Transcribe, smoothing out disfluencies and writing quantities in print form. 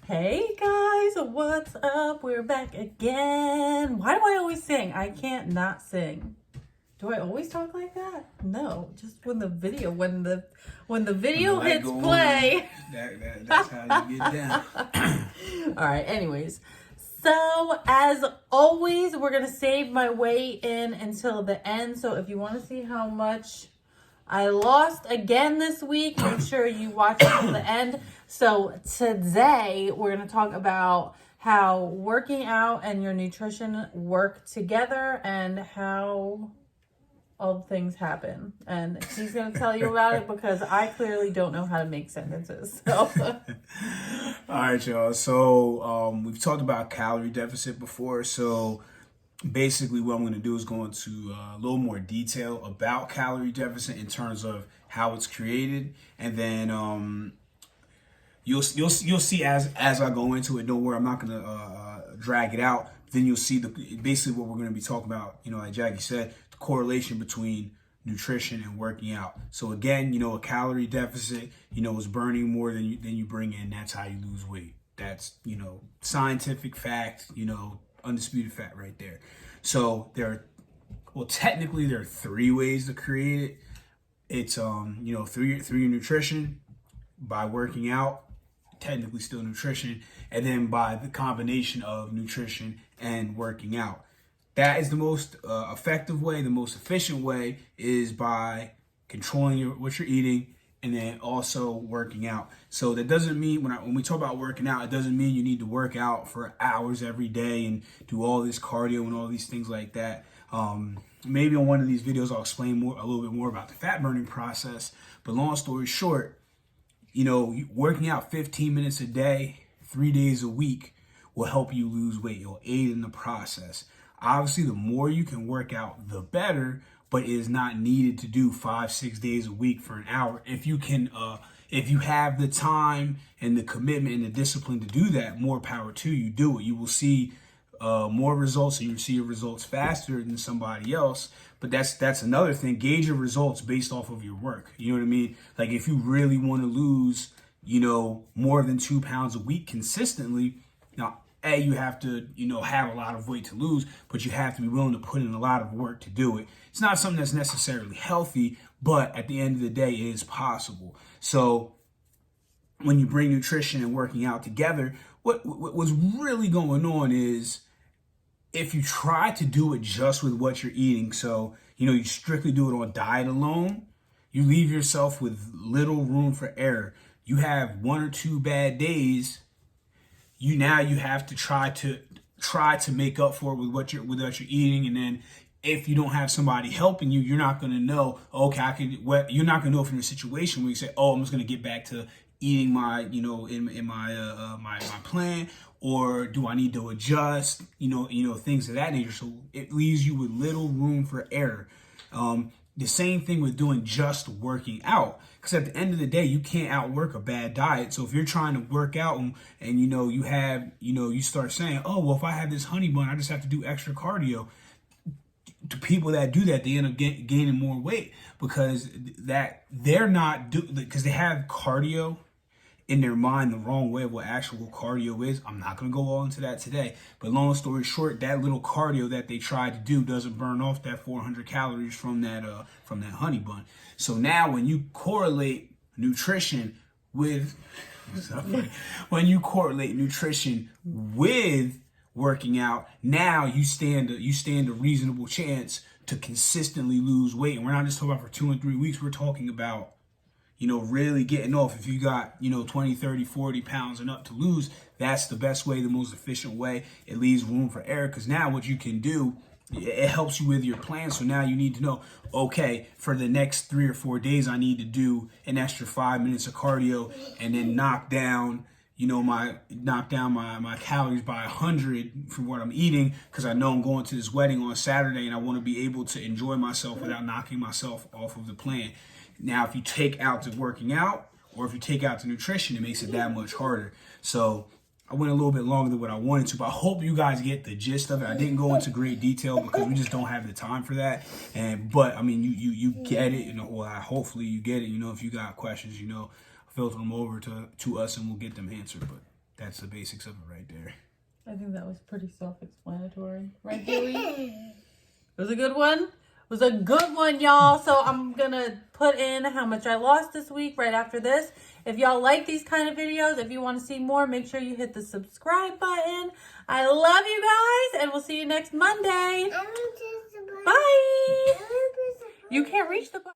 Hey guys, what's up? We're back again. Why do I always sing? I can't not sing. Do I always talk like that? No, just when the video hits play. That's how you get down. All right, anyways. So, as always, we're going to save my weight in until the end. So, if you want to see how much I lost again this week, make sure you watch until the end. So, today, we're going to talk about how working out and your nutrition work together and how all things happen. And he's going to tell you about it because I clearly don't know how to make sentences. So. All right, y'all. So we've talked about calorie deficit before. So basically what I'm going to do is go into a little more detail about calorie deficit in terms of how it's created. And then you'll see as I go into it. Don't worry, I'm not going to drag it out. Then you'll see basically what we're going to be talking about, like Jackie said, the correlation between nutrition and working out. So again, a calorie deficit, is burning more than you bring in. That's how you lose weight. That's, scientific fact, undisputed fact right there. So technically there are three ways to create it. It's, through your nutrition, by working out, technically still nutrition, and then by the combination of nutrition and working out. That is the most effective way. The most efficient way is by controlling what you're eating and then also working out. So that doesn't mean when we talk about working out, it doesn't mean you need to work out for hours every day and do all this cardio and all these things like that. Maybe on one of these videos I'll explain a little bit more about the fat burning process. But long story short, working out 15 minutes a day, 3 days a week will help you lose weight. It'll aid in the process. Obviously, the more you can work out, the better, but it is not needed to do 5-6 days a week for an hour. If you can, if you have the time and the commitment and the discipline to do that, more power to you. Do it. You will see more results, and you see your results faster than somebody else. But that's another thing. Gauge your results based off of your work. You know what I mean? Like if you really want to lose, more than 2 pounds a week consistently, now, you have to, have a lot of weight to lose, but you have to be willing to put in a lot of work to do it. It's not something that's necessarily healthy, but at the end of the day, it is possible. So when you bring nutrition and working out together, what's really going on is if you try to do it just with what you're eating, so, you strictly do it on diet alone, you leave yourself with little room for error. You have 1 or 2 bad days, you have to try to make up for it with what you're eating, and then if you don't have somebody helping you, you're not going to know. Okay, you're not going to know if you're in a situation where you say, "Oh, I'm just going to get back to eating my, in my my plan," or do I need to adjust? Things of that nature. So it leaves you with little room for error. The same thing with doing just working out. Because at the end of the day, you can't outwork a bad diet. So if you're trying to work out and you start saying, oh, well, if I have this honey bun, I just have to do extra cardio. To people that do that, they end up gaining more weight because they're not because they have cardio in their mind the wrong way of what actual cardio is. I'm not going to go all into that today, but long story short, that little cardio that they tried to do doesn't burn off that 400 calories from that honey bun. So now when you correlate nutrition with working out, now you stand a reasonable chance to consistently lose weight. And we're not just talking about for 2 and 3 weeks. We're talking about really getting off. If you got, 20, 30, 40 pounds and up to lose, that's the best way, the most efficient way. It leaves room for error because now what you can do, it helps you with your plan. So now you need to know, okay, for the next 3 or 4 days, I need to do an extra 5 minutes of cardio and then knock down my calories by 100 from what I'm eating, because I know I'm going to this wedding on Saturday and I want to be able to enjoy myself without knocking myself off of the plan. Now, if you take out the working out or if you take out the nutrition, it makes it that much harder. So I went a little bit longer than what I wanted to, but I hope you guys get the gist of it. I didn't go into great detail because we just don't have the time for that. But I mean, you get it, well, hopefully you get it. If you got questions, filter them over to us and we'll get them answered. But that's the basics of it right there. I think that was pretty self-explanatory. Right, Dewey? It was a good one. It was a good one, y'all. So I'm going to put in how much I lost this week right after this. If y'all like these kind of videos, if you want to see more, make sure you hit the subscribe button. I love you guys, and we'll see you next Monday. Bye. You can't reach the button.